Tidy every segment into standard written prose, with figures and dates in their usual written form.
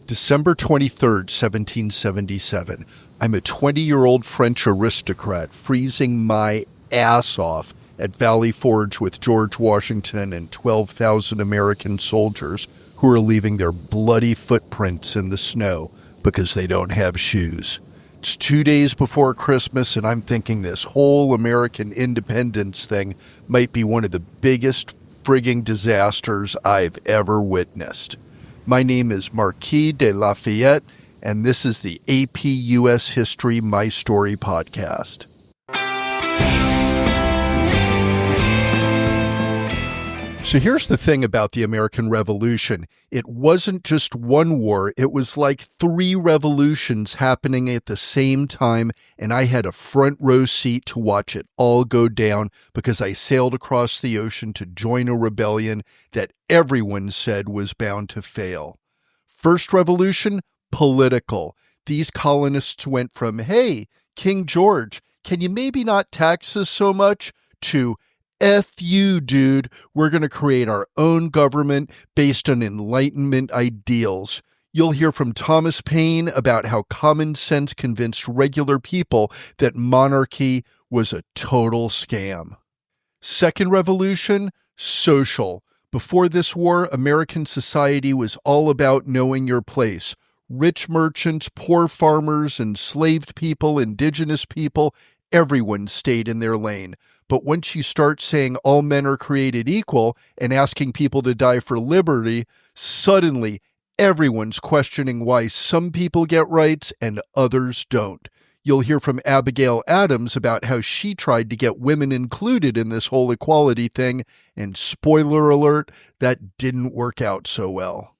December 23rd, 1777. I'm a 20-year-old French aristocrat freezing my ass off at Valley Forge with George Washington and 12,000 American soldiers who are leaving their bloody footprints in the snow because they don't have shoes. It's 2 days before Christmas, and I'm thinking this whole American independence thing might be one of the biggest frigging disasters I've ever witnessed. My name is Marquis de Lafayette, and this is the AP U.S. History My Story podcast. So here's the thing about the American Revolution. It wasn't just one war, it was like 3 revolutions happening at the same time, and I had a front row seat to watch it all go down because I sailed across the ocean to join a rebellion that everyone said was bound to fail. First revolution, political. These colonists went from, hey, King George, can you maybe not tax us so much, to F you, dude, we're going to create our own government based on Enlightenment ideals. You'll hear from Thomas Paine about how common sense convinced regular people that monarchy was a total scam. Second revolution, social. Before this war, American society was all about knowing your place. Rich merchants, poor farmers, enslaved people, indigenous people, everyone stayed in their lane. But once you start saying all men are created equal and asking people to die for liberty, suddenly everyone's questioning why some people get rights and others don't. You'll hear from Abigail Adams about how she tried to get women included in this whole equality thing, and spoiler alert, that didn't work out so well.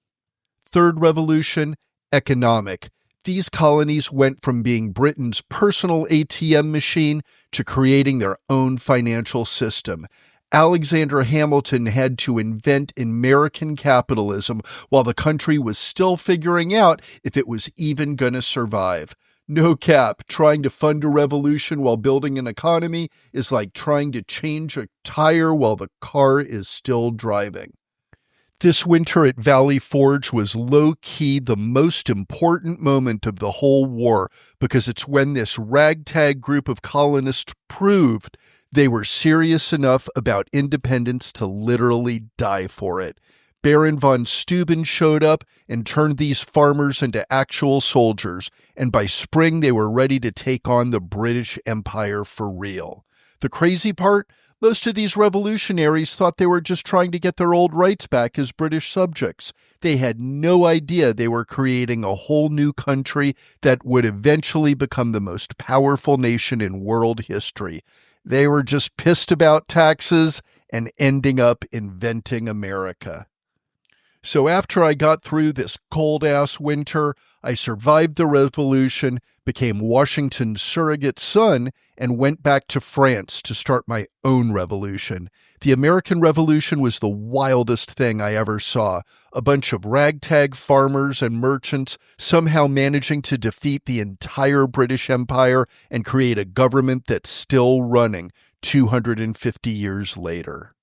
Third revolution, economic. These colonies went from being Britain's personal ATM machine to creating their own financial system. Alexander Hamilton had to invent American capitalism while the country was still figuring out if it was even going to survive. No cap, trying to fund a revolution while building an economy is like trying to change a tire while the car is still driving. This winter at Valley Forge was low-key the most important moment of the whole war because it's when this ragtag group of colonists proved they were serious enough about independence to literally die for it. Baron von Steuben showed up and turned these farmers into actual soldiers, and by spring they were ready to take on the British Empire for real. The crazy part? Most of these revolutionaries thought they were just trying to get their old rights back as British subjects. They had no idea they were creating a whole new country that would eventually become the most powerful nation in world history. They were just pissed about taxes and ending up inventing America. So after I got through this cold-ass winter, I survived the revolution, became Washington's surrogate son, and went back to France to start my own revolution. The American Revolution was the wildest thing I ever saw. A bunch of ragtag farmers and merchants somehow managing to defeat the entire British Empire and create a government that's still running 250 years later.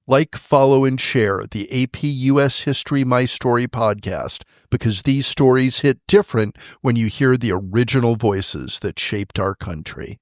Like, follow, and share the AP U.S. History My Story podcast because these stories hit different when you hear the original voices that shaped our country.